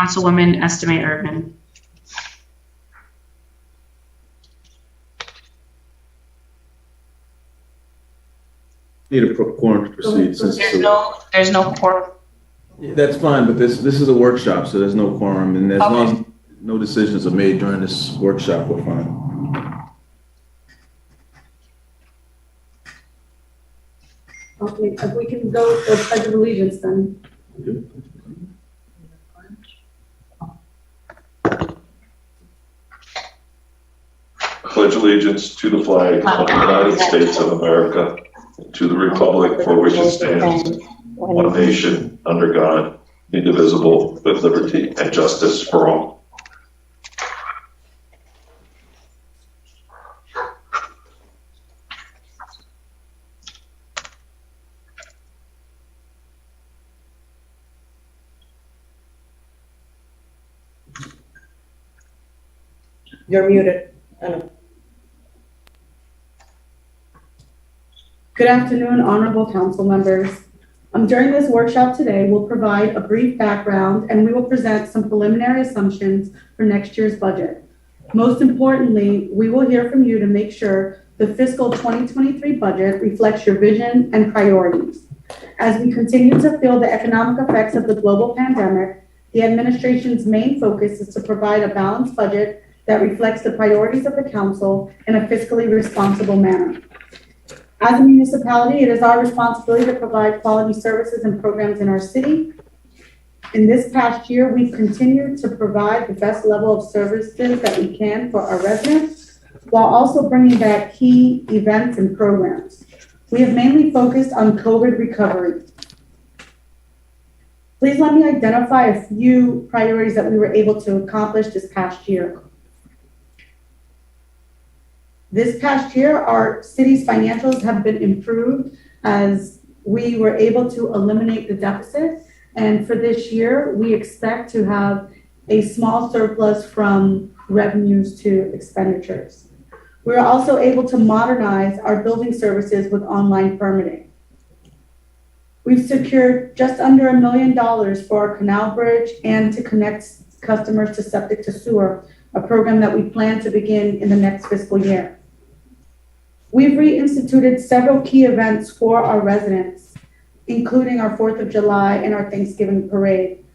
Councilwoman Estime Urban. Need a quorum to proceed since There's no quorum. that's fine, but this is a workshop, so there's no quorum, and as long as no decisions are made during this workshop, we're fine. Okay, if we can go for Pledge of Allegiance then. Pledge allegiance to the flag of the United States of America, and to the republic for which it stands, one nation, under God, indivisible, with liberty and justice for all. You're muted. Good afternoon, honorable council members. During this workshop today, we'll provide a brief background and we will present some preliminary assumptions for next year's budget. Most importantly, we will hear from you to make sure the fiscal 2023 budget reflects your vision and priorities. As we continue to feel the economic effects of the global pandemic, the administration's main focus is to provide a balanced budget that reflects the priorities of the council in a fiscally responsible manner. As a municipality, it is our responsibility to provide quality services and programs in our city. In this past year, we've continued to provide the best level of services that we can for our residents, while also bringing back key events and programs. We have mainly focused on COVID recovery. Please let me identify a few priorities that we were able to accomplish this past year. This past year, our city's financials have been improved as we were able to eliminate the deficit. And for this year, we expect to have a small surplus from revenues to expenditures. We are also able to modernize our building services with online permitting. We've secured just under $1 million for our canal bridge and to connect customers to septic to sewer, a program that we plan to begin in the next fiscal year. We've reinstituted several key events for our residents, including our 4th of July and our Thanksgiving parade,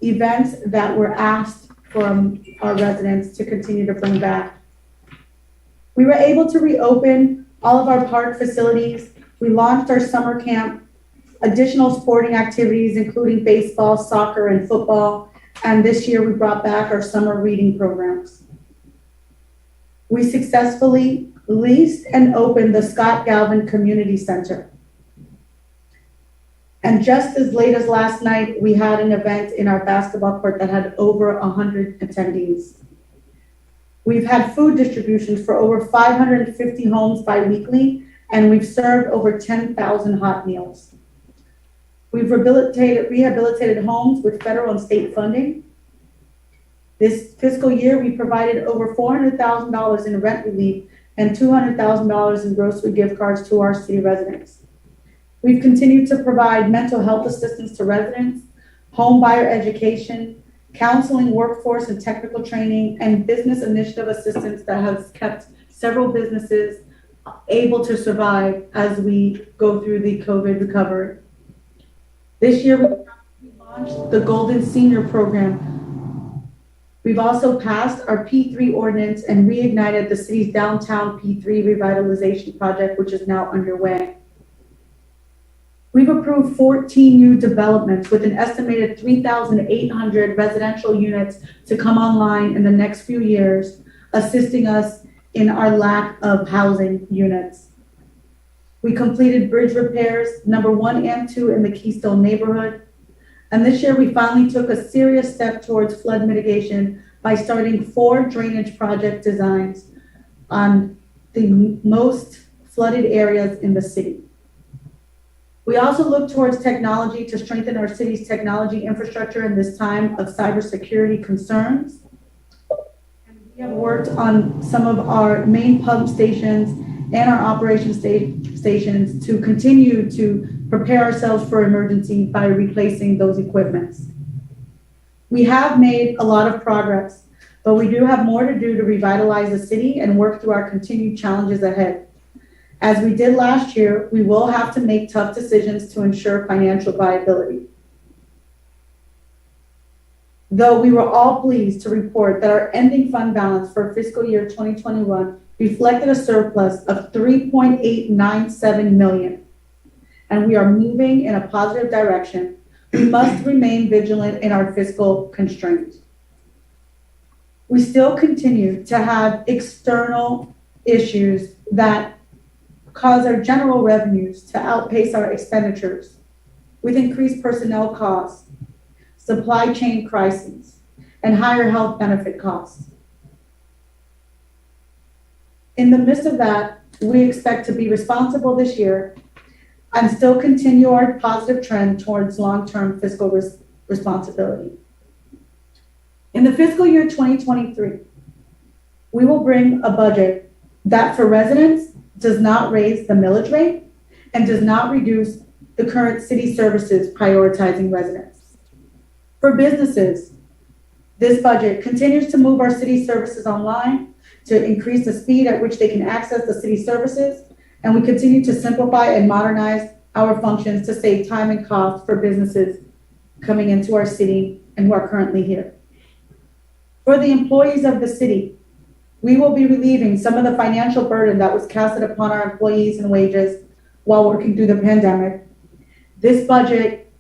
events that were asked from our residents to continue to bring back. We were able to reopen all of our park facilities. We launched our summer camp, additional sporting activities, including baseball, soccer, and football. And this year we brought back our summer reading programs. We successfully leased and opened the Scott Galvin Community Center. And just as late as last night, we had an event in our basketball court that had over 100 attendees. We've had food distributions for over 550 homes bi-weekly, and we've served over 10,000 hot meals. We've rehabilitated homes with federal and state funding. This fiscal year, we provided over $400,000 in rent relief and $200,000 in grocery gift cards to our city residents. We've continued to provide mental health assistance to residents, home buyer education, counseling, workforce and technical training, and business initiative assistance that has kept several businesses able to survive as we go through the COVID recovery. This year, we launched the Golden Senior Program. We've also passed our P3 ordinance and reignited the city's downtown P3 revitalization project, which is now underway. We've approved 14 new developments with an estimated 3,800 residential units to come online in the next few years, assisting us in our lack of housing units. We completed bridge repairs, number 1 and 2 in the Keystone neighborhood. And this year, we finally took a serious step towards flood mitigation by starting 4 drainage project designs on the most flooded areas in the city. We also look towards technology to strengthen our city's technology infrastructure in this time of cybersecurity concerns. And we have worked on some of our main pump stations and our operation stations to continue to prepare ourselves for emergency by replacing those equipments. We have made a lot of progress, but we do have more to do to revitalize the city and work through our continued challenges ahead. As we did last year, we will have to make tough decisions to ensure financial viability. Though we were all pleased to report that our ending fund balance for fiscal year 2021 reflected a surplus of $3.897 million, and we are moving in a positive direction, we must remain vigilant in our fiscal constraints. We still continue to have external issues that cause our general revenues to outpace our expenditures, with increased personnel costs, supply chain crises, and higher health benefit costs. In the midst of that, we expect to be responsible this year and still continue our positive trend towards long-term fiscal responsibility. In the fiscal year 2023, we will bring a budget that for residents does not raise the millage rate and does not reduce the current city services prioritizing residents. For businesses, this budget continues to move our city services online to increase the speed at which they can access the city services, and we continue to simplify and modernize our functions to save time and cost for businesses coming into our city and who are currently here. For the employees of the city, we will be relieving some of the financial burden that was casted upon our employees and wages while working through the pandemic. This budget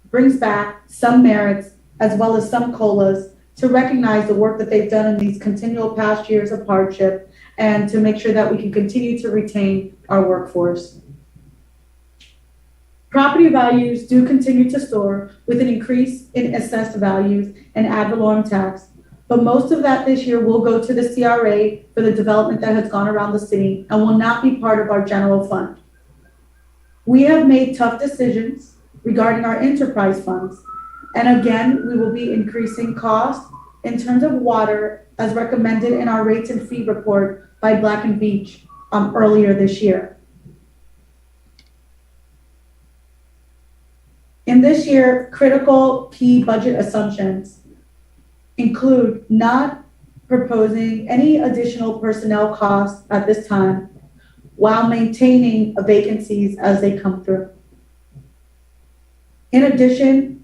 brings back some merits as well as some COLAs to recognize the work that they've done in these continual past years of hardship and to make sure that we can continue to retain our workforce. Property values do continue to soar with an increase in assessed values and ad valorem tax, but most of that this year will go to the CRA for the development that has gone around the city and will not be part of our general fund. We have made tough decisions regarding our enterprise funds, and again, we will be increasing costs in terms of water as recommended in our rates and fee report by Black and Veatch earlier this year. In this year, critical key budget assumptions include not proposing any additional personnel costs at this time while maintaining vacancies as they come through. In addition,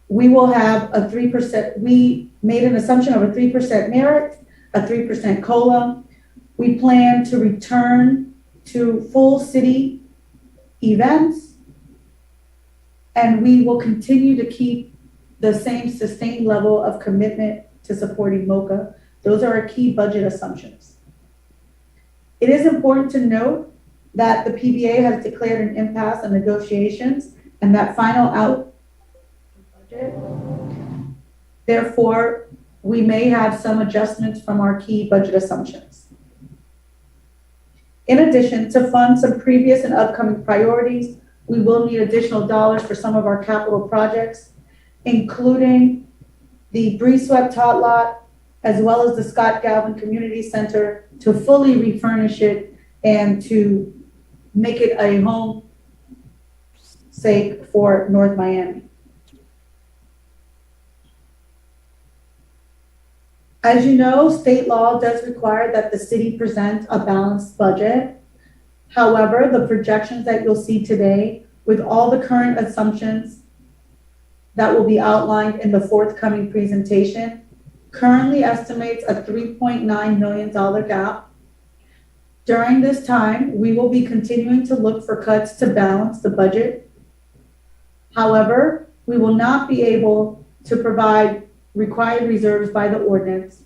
we will have a 3%, we made an assumption of a 3% merit, a 3% COLA. We plan to return to full city events, and we will continue to keep the same sustained level of commitment to supporting MOCA. Those are our key budget assumptions. It is important to note that the PBA has declared an impasse on negotiations and that final out budget. Therefore, we may have some adjustments from our key budget assumptions. In addition, to fund some previous and upcoming priorities, we will need additional dollars for some of our capital projects, including the Bree Swept Tot Lot, as well as the Scott Galvin Community Center, to fully refurnish it and to make it a home sake for North Miami. As you know, state law does require that the city present a balanced budget. However, the projections that you'll see today, with all the current assumptions that will be outlined in the forthcoming presentation, currently estimates a $3.9 million gap. During this time, we will be continuing to look for cuts to balance the budget. However, we will not be able to provide required reserves by the ordinance.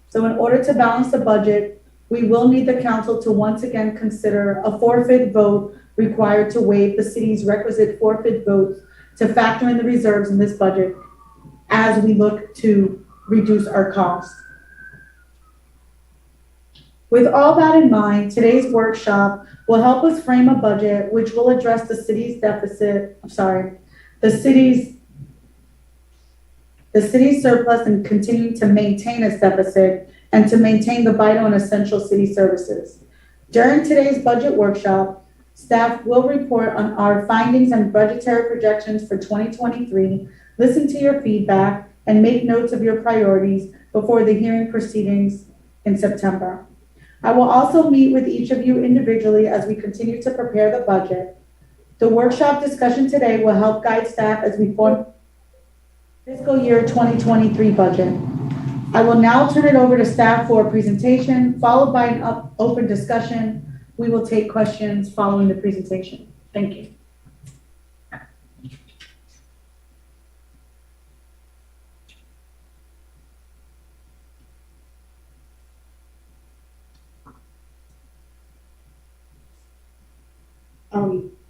So in order to balance the budget, we will need the council to once again consider a forfeit vote required to waive the city's requisite forfeit votes to factor in the reserves in this budget as we look to reduce our costs. With all that in mind, today's workshop will help us frame a budget which will address the city's the city's surplus and continue to maintain its deficit and to maintain the vital and essential city services. During today's budget workshop, staff will report on our findings and budgetary projections for 2023, listen to your feedback, and make notes of your priorities before the hearing proceedings in September. I will also meet with each of you individually as we continue to prepare the budget. The workshop discussion today will help guide staff as we form fiscal year 2023 budget. I will now turn it over to staff for a presentation, followed by an open discussion. We will take questions following the presentation. Thank you.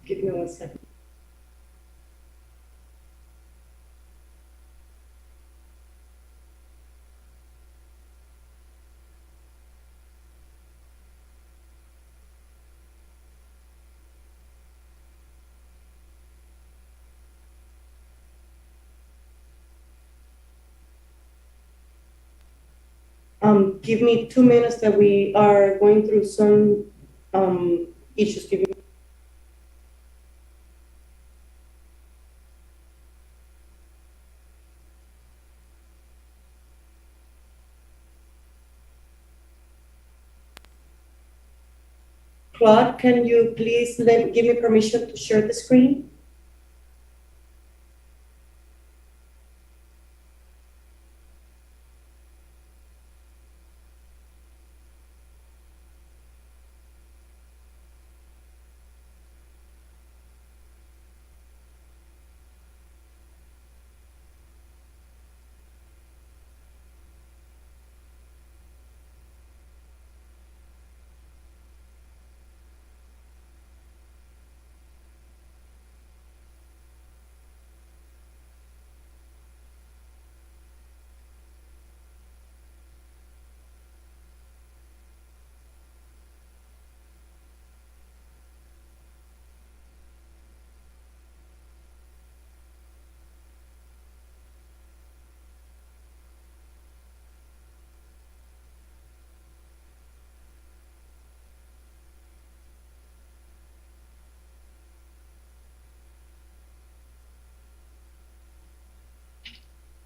Give me 1 second. Give me 2 minutes that we are going through some issues. Give me. Claude, can you please give me permission to share the screen?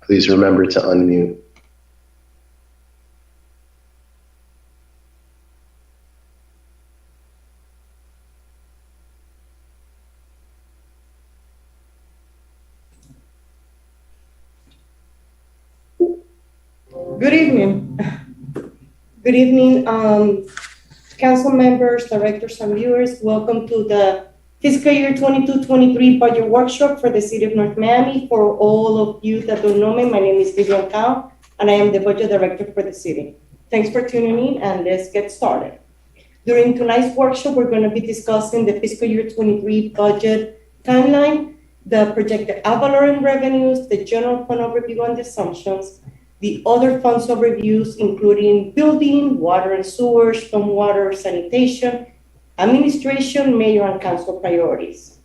Please remember to unmute. Good evening. Good evening, council members, directors, and viewers. Welcome to the fiscal year 22-23 budget workshop for the city of North Miami. For all of you that don't know me, my name is Vivian Cao, and I am the budget director for the city. Thanks for tuning in, and let's get started. During tonight's workshop, we're going to be discussing the fiscal year 23 budget timeline, the projected ad valorem revenues, the general fund overview and the assumptions, the other funds overviews, including building, water and sewer, stormwater, sanitation, administration, mayor, and council priorities.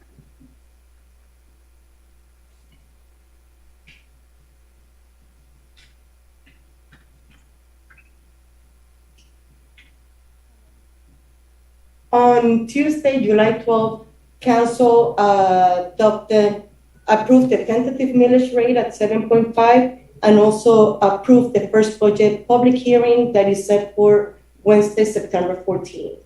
On Tuesday, July 12th, council approved the tentative millage rate at 7.5 and also approved the first budget public hearing that is set for Wednesday, September 14th.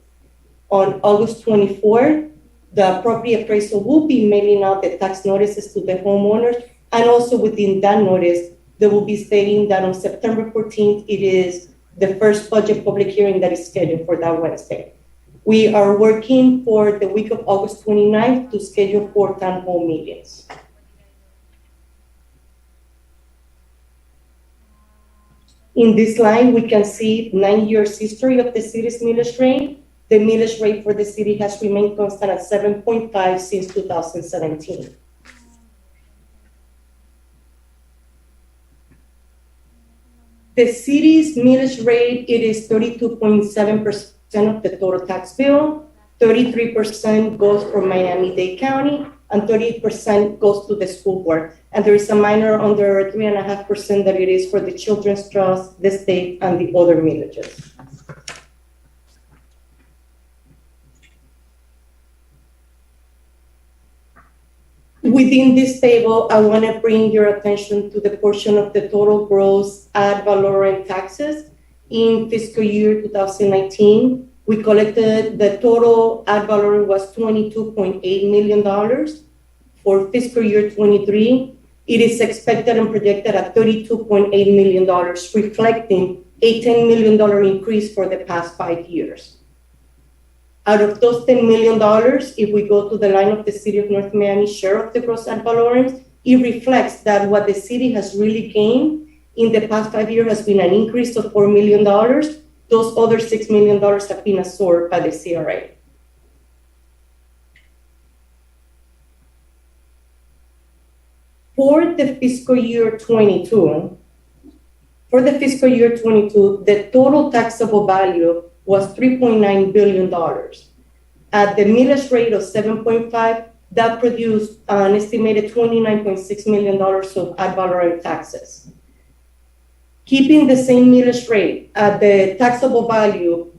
On August 24th, the property appraisal will be mailing out the tax notices to the homeowners, and also within that notice, they will be stating that on September 14th, it is the first budget public hearing that is scheduled for that Wednesday. We are working for the week of August 29th to schedule 4 town hall meetings. In this line, we can see 9 years history of the city's millage rate. The millage rate for the city has remained constant at 7.5 since 2017. The city's millage rate, it is 32.7% of the total tax bill. 33% goes from Miami-Dade County, and 38% goes to the school board. And there is a minor under 3.5% that it is for the Children's Trust, the state, and the other millages. Within this table, I want to bring your attention to the portion of the total gross ad valorem taxes in fiscal year 2019. We collected, the total ad valorem was $22.8 million. For fiscal year 23, it is expected and projected at $32.8 million, reflecting a $10 million increase for the past 5 years. Out of those $10 million, if we go to the line of the city of North Miami's share of the gross ad valorem, it reflects that what the city has really gained in the past 5 years has been an increase of $4 million. Those other $6 million have been absorbed by the CRA. For the fiscal year 22, the total taxable value was $3.9 billion. At the millage rate of 7.5, that produced an estimated $29.6 million of ad valorem taxes. Keeping the same millage rate at the taxable value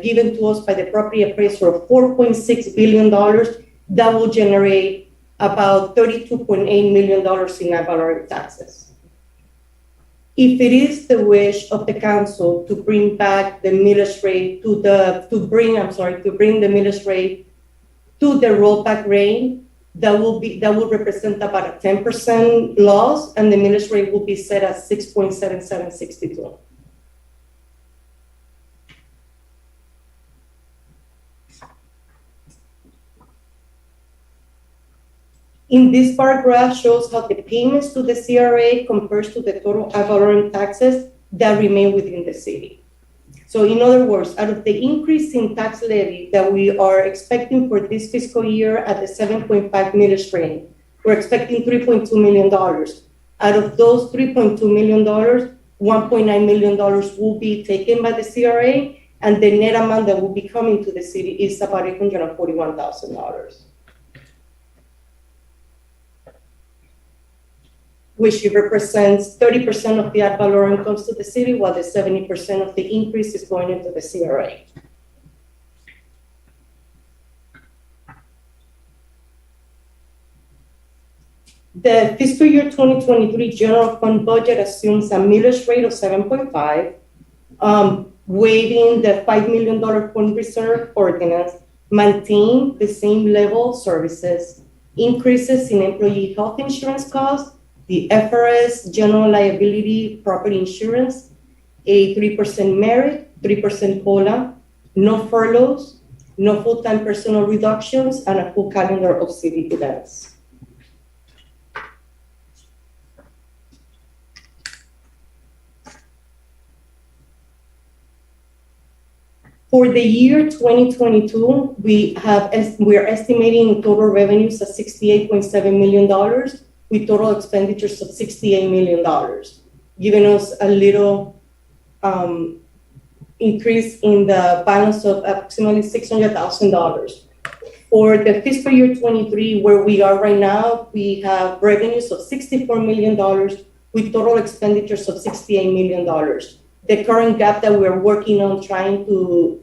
given to us by the property appraiser of $4.6 billion, that will generate about $32.8 million in ad valorem taxes. If it is the wish of the council to bring back the millage rate to bring the millage rate to the rollback rate, that will represent about a 10% loss, and the millage rate will be set at 6.7762. In this bar graph shows how the payments to the CRA compares to the total ad valorem taxes that remain within the city. So in other words, out of the increase in tax levy that we are expecting for this fiscal year at the 7.5 millage rate, we're expecting $3.2 million. Out of those $3.2 million, $1.9 million will be taken by the CRA, and the net amount that will be coming to the city is about $841,000. Which represents 30% of the ad valorem comes to the city, while the 70% of the increase is going into the CRA. The fiscal year 2023 general fund budget assumes a millage rate of 7.5, waiving the $5 million fund reserve ordinance, maintain the same level of services, increases in employee health insurance costs, the FRS general liability property insurance, a 3% merit, 3% COLA, no furloughs, no full-time personnel reductions, and a full calendar of city events. For the year 2022, we are estimating total revenues of $68.7 million with total expenditures of $68 million, giving us a little increase in the balance of approximately $600,000. For the fiscal year 23, where we are right now, we have revenues of $64 million with total expenditures of $68 million. The current gap that we're working on trying to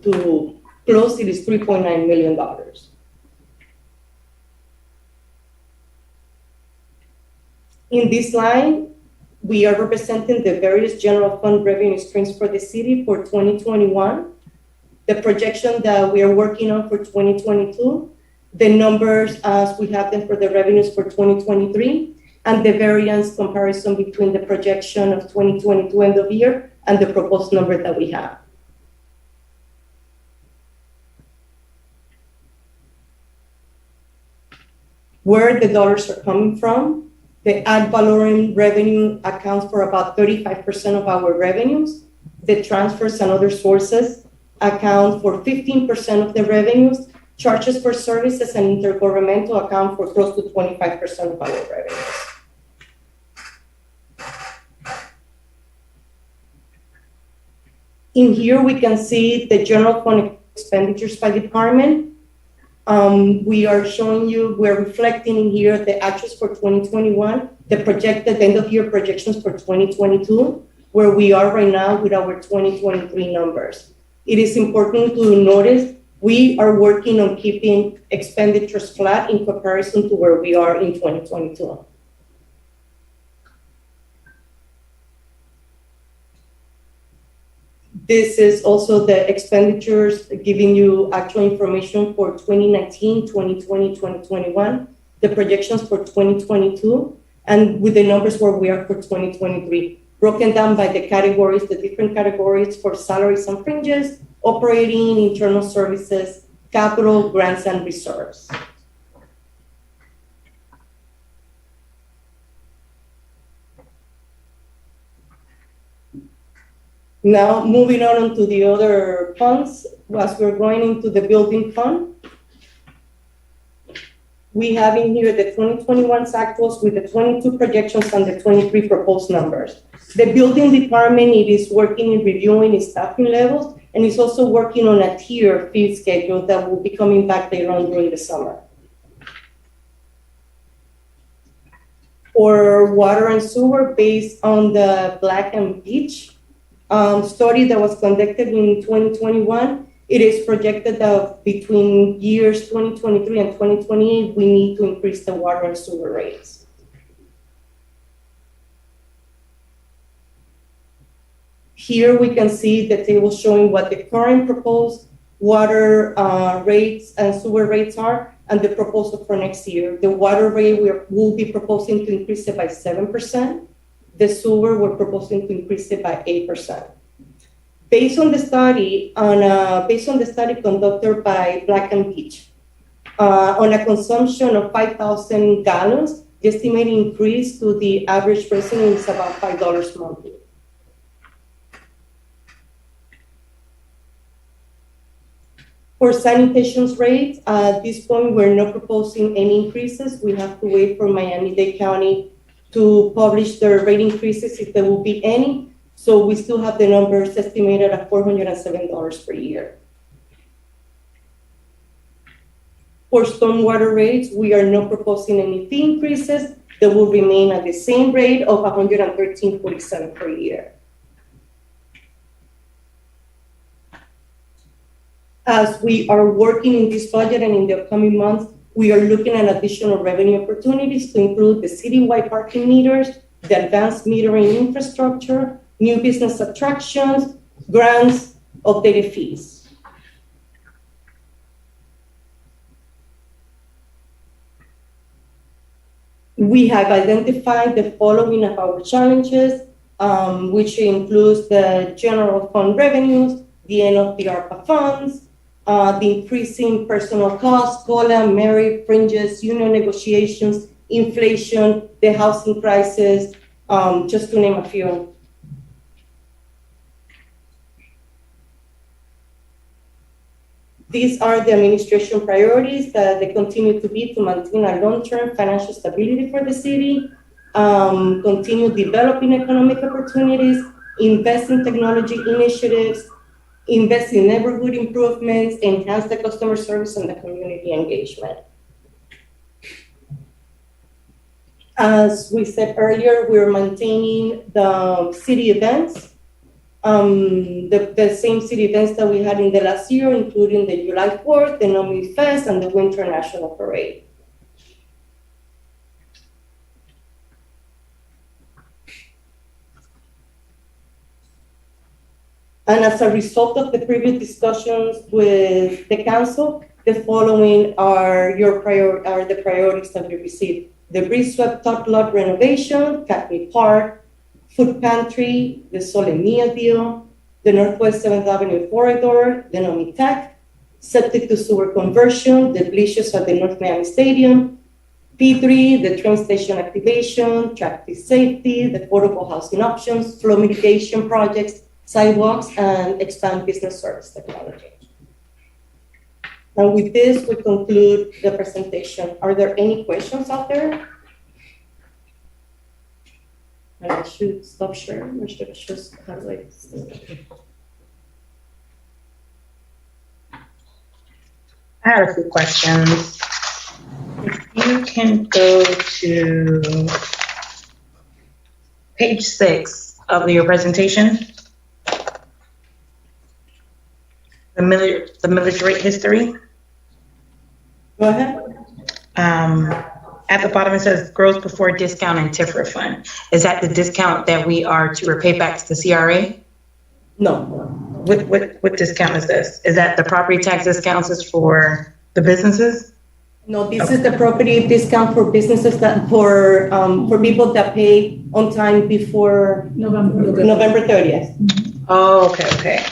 close it is $3.9 million. In this line, we are representing the various general fund revenue streams for the city for 2021, the projection that we are working on for 2022, the numbers as we have them for the revenues for 2023, and the variance comparison between the projection of 2022 end of year and the proposed number that we have. Where the dollars are coming from, the ad valorem revenue accounts for about 35% of our revenues. The transfers and other sources account for 15% of the revenues. Charges for services and intergovernmental account for close to 25% of our revenues. In here, we can see the general fund expenditures by department. We are showing you, we're reflecting in here the actuals for 2021, the projected end of year projections for 2022, where we are right now with our 2023 numbers. It is important to notice We are working on keeping expenditures flat in comparison to where we are in 2022. This is also the expenditures giving you actual information for 2019, 2020, 2021, the projections for 2022, and with the numbers where we are for 2023, broken down by the categories, the different categories for salaries and fringes, operating, internal services, capital, grants, and reserves. Now, moving on to the other funds, as we're going into the building fund, we have in here the 2021 actuals with the 22 projections and the 23 proposed numbers. The building department, it is working in reviewing its staffing levels, and it's also working on a tier fee schedule that will be coming back later on during the summer. For water and sewer, based on the Black and Beach study that was conducted in 2021, it is projected that between years 2023 and 2028, we need to increase the water and sewer rates. Here we can see the table showing what the current proposed water rates and sewer rates are, and the proposal for next year. The water rate, we'll be proposing to increase it by 7%. The sewer, we're proposing to increase it by 8%. Based on the study, conducted by Black and Beach, on a consumption of 5,000 gallons, the estimated increase to the average resident is about $5 monthly. For sanitation rates, at this point, we're not proposing any increases. We have to wait for Miami-Dade County to publish their rate increases if there will be any. So we still have the numbers estimated at $407 per year. For stormwater rates, we are not proposing any fee increases. They will remain at the same rate of $113.47 per year. As we are working in this budget and in the upcoming months, we are looking at additional revenue opportunities to include the citywide parking meters, the advanced metering infrastructure, new business attractions, grants, updated fees. We have identified the following of our challenges, which includes the general fund revenues, the end of the ARPA funds, the increasing personal costs, COLA, merit, fringes, union negotiations, inflation, the housing crisis, just to name a few. These are the administration priorities that they continue to be to maintain a long-term financial stability for the city, continue developing economic opportunities, invest in technology initiatives, invest in neighborhood improvements, enhance the customer service and the community engagement. As we said earlier, we're maintaining the city events, the same city events that we had in the last year, including the July 4th, the NOMI Fest, and the Winter National Parade. And as a result of the previous discussions with the council, the following are the priorities that we received: the Breeze Swept Top Lot renovation, Cagney Park, food pantry, the Solemnia deal, the Northwest 7th Avenue corridor, the NOMI Tech, septic to sewer conversion, the bleachers at the North Miami Stadium, P3, the train station activation, traffic safety, the affordable housing options, flow mitigation projects, sidewalks, and expand business service technology. And with this, we conclude the presentation. Are there any questions out there? And I should stop sharing, or should I just have like... I have a few questions. If you can go to page 6 of your presentation. the millage rate history. Go ahead. At the bottom, it says gross before discount and TIF refund. Is that the discount that we are to repay back to the CRA? No. What discount is this? Is that the property tax discounts is for the businesses? No, this is the property discount for businesses that, for people that pay on time before November 30th. Oh, okay.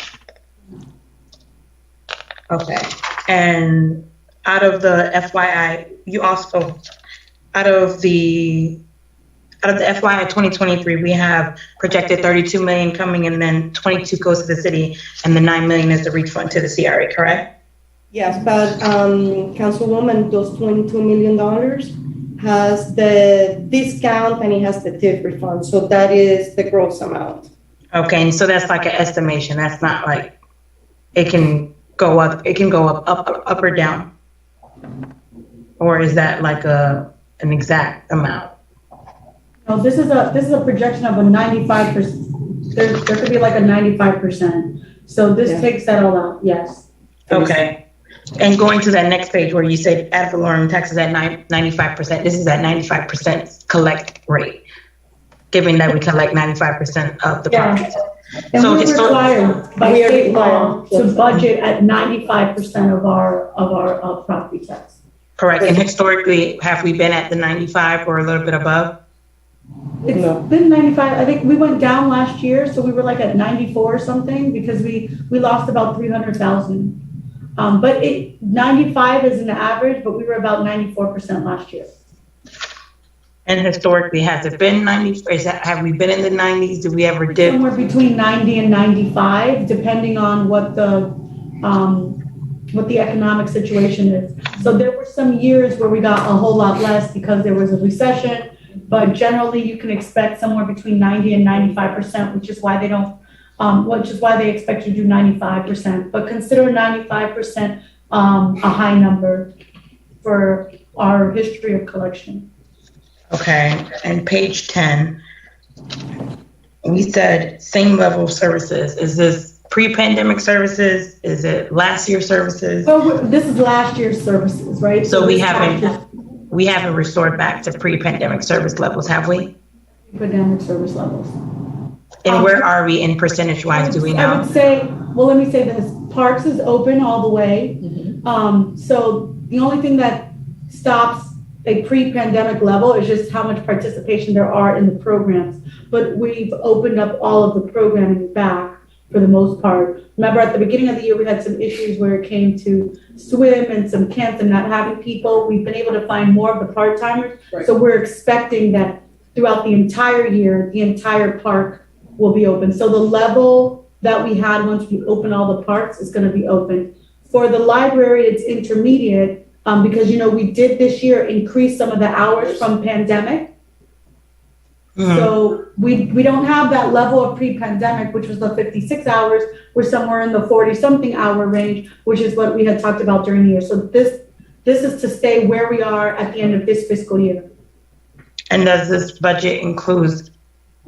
Okay. And out of the FYI, you also, out of the FYI 2023, we have projected 32 million coming, and then 22 goes to the city, and the 9 million is the refund to the CRA, correct? Yes, but Councilwoman, those $22 million has the discount and it has the TIF refund. So that is the gross amount. Okay, and so that's like an estimation. That's not like, it can go up or down? Or is that like an exact amount? No, this is a projection of a 95%. There could be like a 95%. So this takes that all out, yes. Okay. And going to that next page where you said ad valorem taxes at 95%, this is at 95% collect rate, given that we collect 95% of the property. And So we're required by we are state law required. to budget at 95% of our property tax. Correct. And historically, have we been at the 95 or a little bit above? It's No. been 95. I think we went down last year, so we were like at 94 or something because we lost about 300,000. But 95 is an average, but we were about 94% last year. And historically, has it been 90? Have we been in the 90s? Do we ever dip? Somewhere between 90 and 95, depending on what the economic situation is. So there were some years where we got a whole lot less because there was a recession, but generally you can expect somewhere between 90 and 95%, which is why they don't, which is why they expect you to do 95%. But consider 95% a high number for our history of collection. Okay, and page 10, we said same level of services. Is this pre-pandemic services? Is it last year's services? So this is last year's services, right? So we this is last haven't restored back to pre-pandemic service levels, have we? year's Pandemic service levels. And where are we in percentage wise, do we I know? would say, well, let me say this, Parks is open all the way. So the only thing that stops a pre-pandemic level is just how much participation there are in the programs. But we've opened up all of the programming back for the most part. Remember at the beginning of the year, we had some issues where it came to swim and some camps and not having people. We've been able to find more of the part-timers. Right. So we're expecting that throughout the entire year, the entire park will be open. So the level that we had once we open all the parks is gonna be open. For the library, it's intermediate because, we did this year increase some of the hours from pandemic. So we don't have that level of pre-pandemic, which was the 56 hours. We're somewhere in the 40-something hour range, which is what we had talked about during the year. So this is to stay where we are at the end of this fiscal year. And does this budget include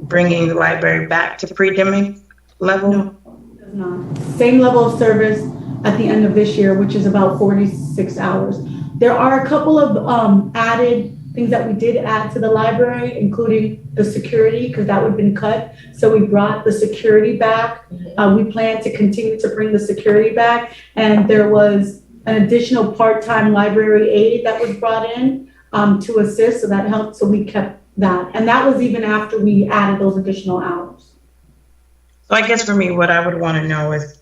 bringing the library back to pre-pandemic level? No, it does not. Same level of service at the end of this year, which is about 46 hours. There are a couple of added things that we did add to the library, including the security, because that would have been cut. So we brought the security back. We plan to continue to bring the security back. And there was an additional part-time library aide that was brought in to assist, so that helped. So we kept that. And that was even after we added those additional hours. So I guess for me, what I would want to know is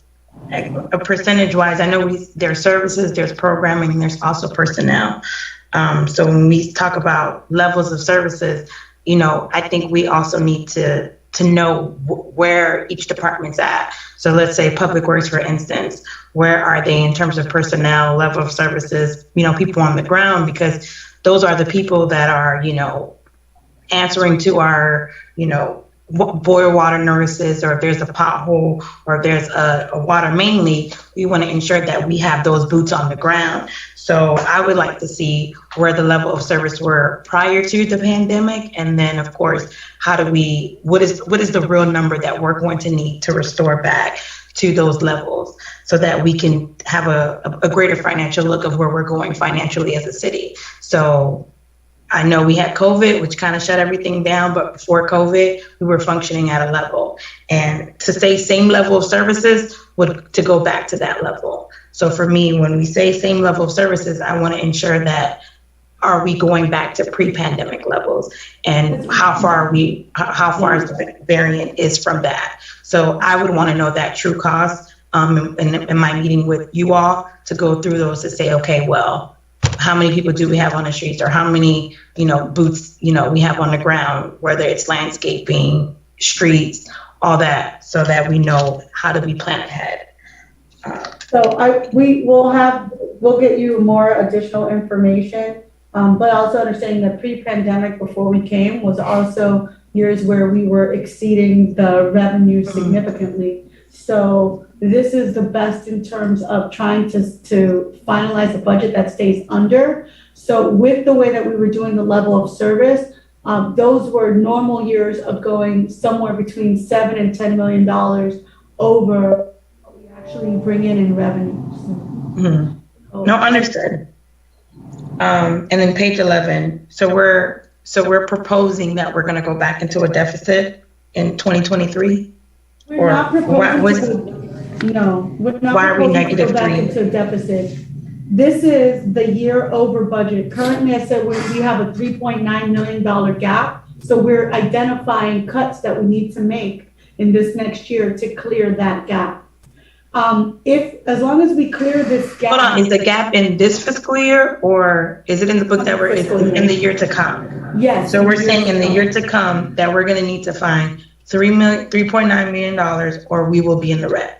a percentage wise, I know there's services, there's programming, and there's also personnel. So when we talk about levels of services, I think we also need to know where each department's at. So let's say Public Works, for instance, where are they in terms of personnel, level of services, people on the ground, because those are the people that are, answering to our, boil water nurses, or if there's a pothole, or if there's a water main leak, we want to ensure that we have those boots on the ground. So I would like to see where the level of service were prior to the pandemic, and then of course, what is the real number that we're going to need to restore back to those levels so that we can have a greater financial look of where we're going financially as a city. So I know we had COVID, which kind of shut everything down, but before COVID, we were functioning at a level. And to say same level of services would to go back to that level. So for me, when we say same level of services, I want to ensure that are we going back to pre-pandemic levels, and how far is the variant is from that. So I would want to know that true cost in my meeting with you all to go through those to say, okay, well, how many people do we have on the streets, or how many, booths, we have on the ground, whether it's landscaping, streets, all that, so that we know how do we plan ahead. We'll get you more additional information, but also understanding that pre-pandemic, before we came, was also years where we were exceeding the revenue significantly. So this is the best in terms of trying to finalize a budget that stays under. So with the way that we were doing the level of service, those were normal years of going somewhere between $7 and $10 million over what we actually bring in revenues. Mm-hmm. No, understood. And then page 11. So we're proposing that we're going to go back into a deficit in 2023. We're not proposing. Why are we negative to go back 3? into a deficit? This is the year over budget. Currently, I said we have a $3.9 million gap. So we're identifying cuts that we need to make in this next year to clear that gap. As long as we clear this gap. Hold on, is the gap in this fiscal year, or is it in the book that we're in the year to come? Yes. So we're saying in the year to come that we're going to need to find $3.9 million, or we will be in the red.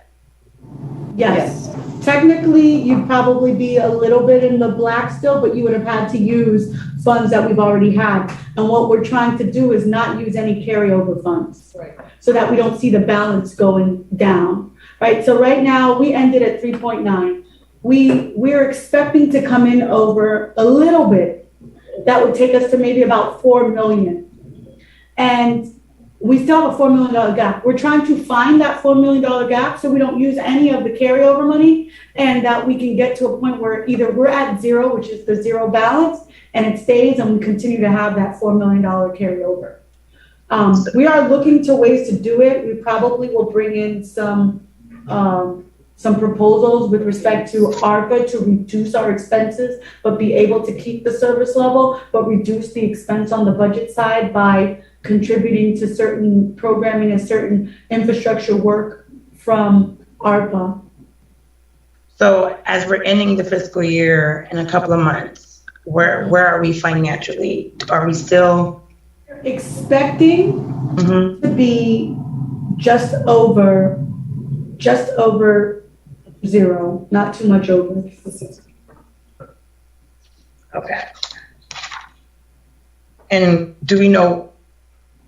Yes. Technically, you'd probably be a little bit in the black still, but you would have had to use funds that we've already had. And what we're trying to do is not use any carryover funds, right, so that we don't see the balance going down, right? So right now, we ended at 3.9. We're expecting to come in over a little bit. That would take us to maybe about 4 million. And we still have a $4 million gap. We're trying to find that $4 million gap so we don't use any of the carryover money, and that we can get to a point where either we're at zero, which is the zero balance, and it stays, and we continue to have that $4 million carryover. We are looking to ways to do it. We probably will bring in some proposals with respect to ARPA to reduce our expenses, but be able to keep the service level, but reduce the expense on the budget side by contributing to certain programming and certain infrastructure work from ARPA. So as we're ending the fiscal year in a couple of months, where are we financially? Are we still expecting to be just over zero, not too much over? Okay. And do we know?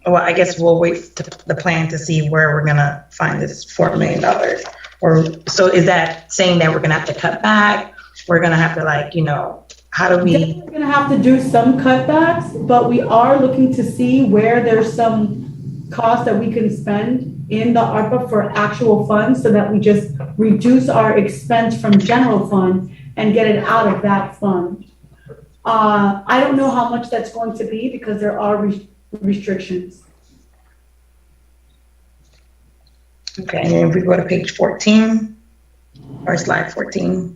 Well, I guess we'll wait to the plan to see where we're gonna find this $4 million. Or so is that saying that we're gonna have to cut back? We're gonna have to how do we? We're gonna have to do some cutbacks, but we are looking to see where there's some cost that we can spend in the ARPA for actual funds, so that we just reduce our expense from general fund and get it out of that fund. I don't know how much that's going to be because there are restrictions. Okay, and if we go to page 14 or slide 14.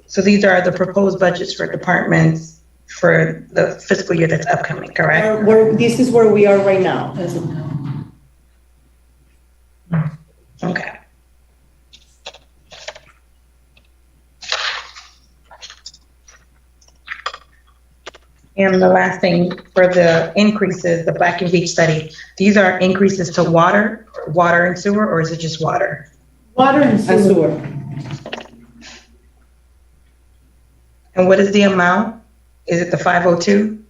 So these are the proposed budgets for departments for the fiscal year that's upcoming, correct? This is where we are right now. Okay. And the last thing for the increases, the Black and Beach study, these are increases to water and sewer, or is it just water? Water and sewer. And what is the amount? Is it the 502?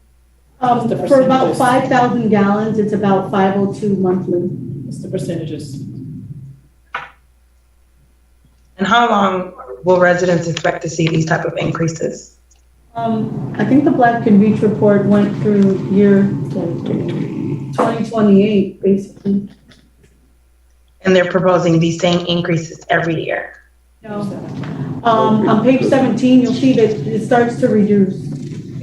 For about 5,000 gallons, it's about 502 monthly. It's the percentages. And how long will residents expect to see these type of increases? I think the Black and Beach report went through year 2023. 2028, basically. And they're proposing these same increases every year. No. On page 17, you'll see that it starts to reduce.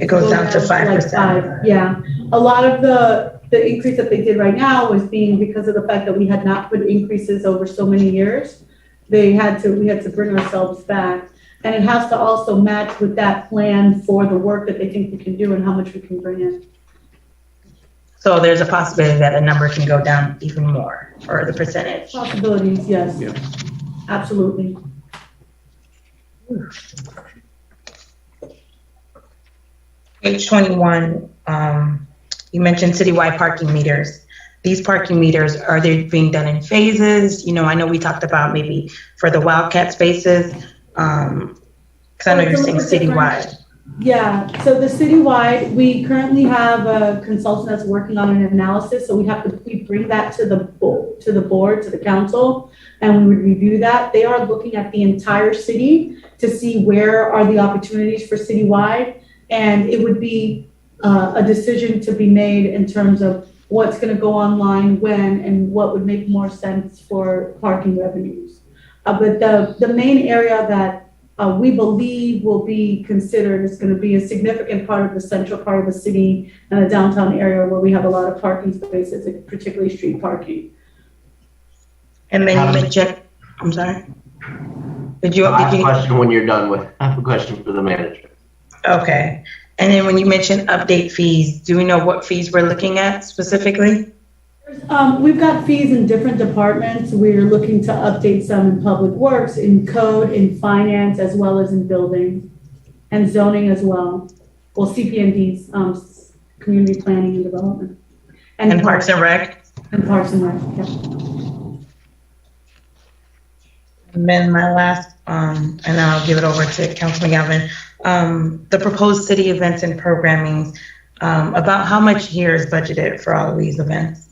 It goes down to 5%. Like 5, yeah. A lot of the increase that they did right now was being because of the fact that we had not put increases over so many years. We had to bring ourselves back. And it has to also match with that plan for the work that they think we can do and how much we can bring in. So there's a possibility that the number can go down even more, or the percentage. Possibilities, yes. Yeah. Absolutely. Page 21, you mentioned citywide parking meters. These parking meters, are they being done in phases? You know, I know we talked about maybe for the Wildcat spaces, because I know you're saying citywide. Yeah, so the citywide, we currently have a consultant that's working on an analysis, so we bring that to the board, to the council, and we would review that. They are looking at the entire city to see where are the opportunities for citywide, and it would be a decision to be made in terms of what's gonna go online, when, and what would make more sense for parking revenues. But the main area that we believe will be considered is going to be a significant part of the central part of the city and the downtown area where we have a lot of parking spaces, particularly street parking. And then you mentioned, I'm sorry. I have a question when you're done with, I have a question for the manager. Okay. And then when you mentioned update fees, do we know what fees we're looking at specifically? We've got fees in different departments. We're looking to update some in public works, in code, in finance, as well as in building and zoning as well. Well, CPND's, community planning and development. And Parks and Rec? And Parks and Rec, yeah. And then my last, and I'll give it over to Councilman Galvin. The proposed city events and programming, about how much here is budgeted for all of these events?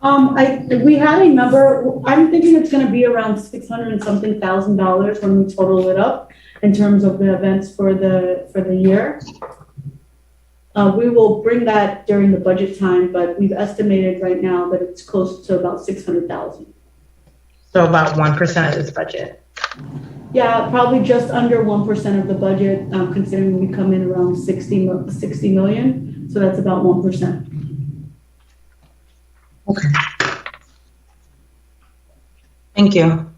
We had a number, I'm thinking it's gonna be around $600 and something thousand when we total it up in terms of the events for the year. We will bring that during the budget time, but we've estimated right now that it's close to about 600,000. So about 1% of this budget. Yeah, probably just under 1% of the budget, considering we come in around 60 million. So that's about 1%. Okay. Thank you.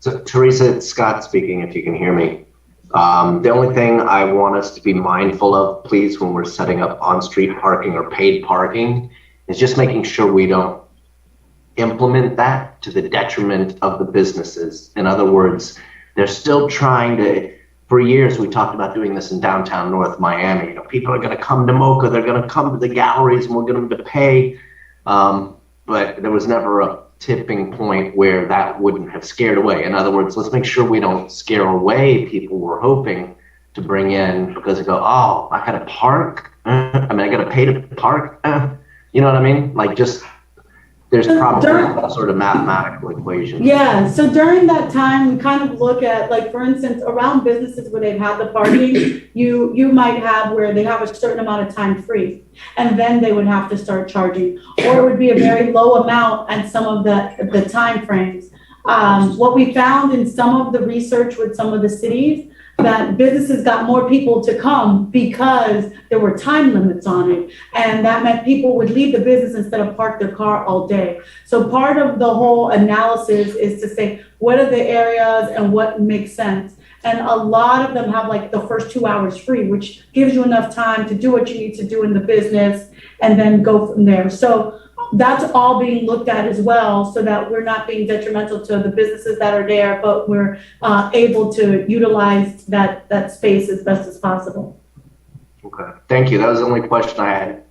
So Teresa, it's Scott speaking, if you can hear me. The only thing I want us to be mindful of, please, when we're setting up on-street parking or paid parking, is just making sure we don't implement that to the detriment of the businesses. In other words, they're still trying to, for years, we talked about doing this in downtown North Miami. You know, people are going to come to Mocha, they're going to come to the galleries, and we're going to pay. But there was never a tipping point where that wouldn't have scared away. In other words, let's make sure we don't scare away people we're hoping to bring in because they go, oh, I got to park. I got to pay to park. You know what I mean? Like, just there's probably some sort of mathematical equation. Yeah, so during that time, we kind of look at, like, for instance, around businesses where they've had the parking, you might have where they have a certain amount of time free, and then they would have to start charging, or it would be a very low amount at some of the time frames. What we found in some of the research with some of the cities, that businesses got more people to come because there were time limits on it. And that meant people would leave the business instead of park their car all day. So part of the whole analysis is to say, what are the areas and what makes sense? And a lot of them have like the first 2 hours free, which gives you enough time to do what you need to do in the business and then go from there. So that's all being looked at as well, so that we're not being detrimental to the businesses that are there, but we're able to utilize that space as best as possible. Okay, thank you. That was the only question I had.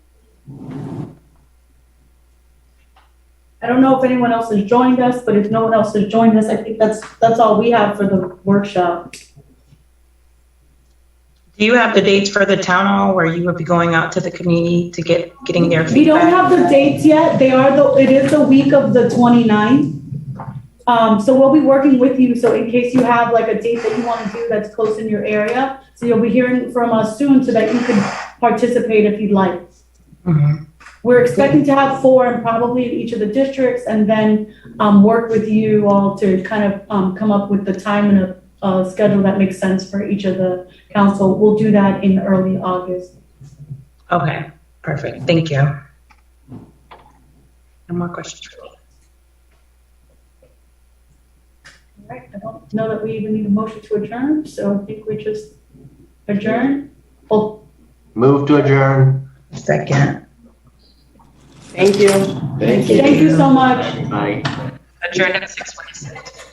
I don't know if anyone else has joined us, but if no one else has joined us, I think that's all we have for the workshop. Do you have the dates for the town hall where you would be going out to the community to getting their feedback? We don't have the dates yet. It is the week of the 29th. So we'll be working with you. So in case you have like a date that you want to do that's close in your area, so you'll be hearing from us soon so that you can participate if you'd like. Mhm. We're expecting to have 4 and probably in each of the districts, and then work with you all to kind of come up with the time and a schedule that makes sense for each of the council. We'll do that in early August. Okay, perfect. Thank you. No more questions for me. All right, I don't know that we even need a motion to adjourn, so I think we just adjourn. Well, Move to adjourn. Second. Thank you. Thank you. thank you so much. Bye. Adjourn at 6:26.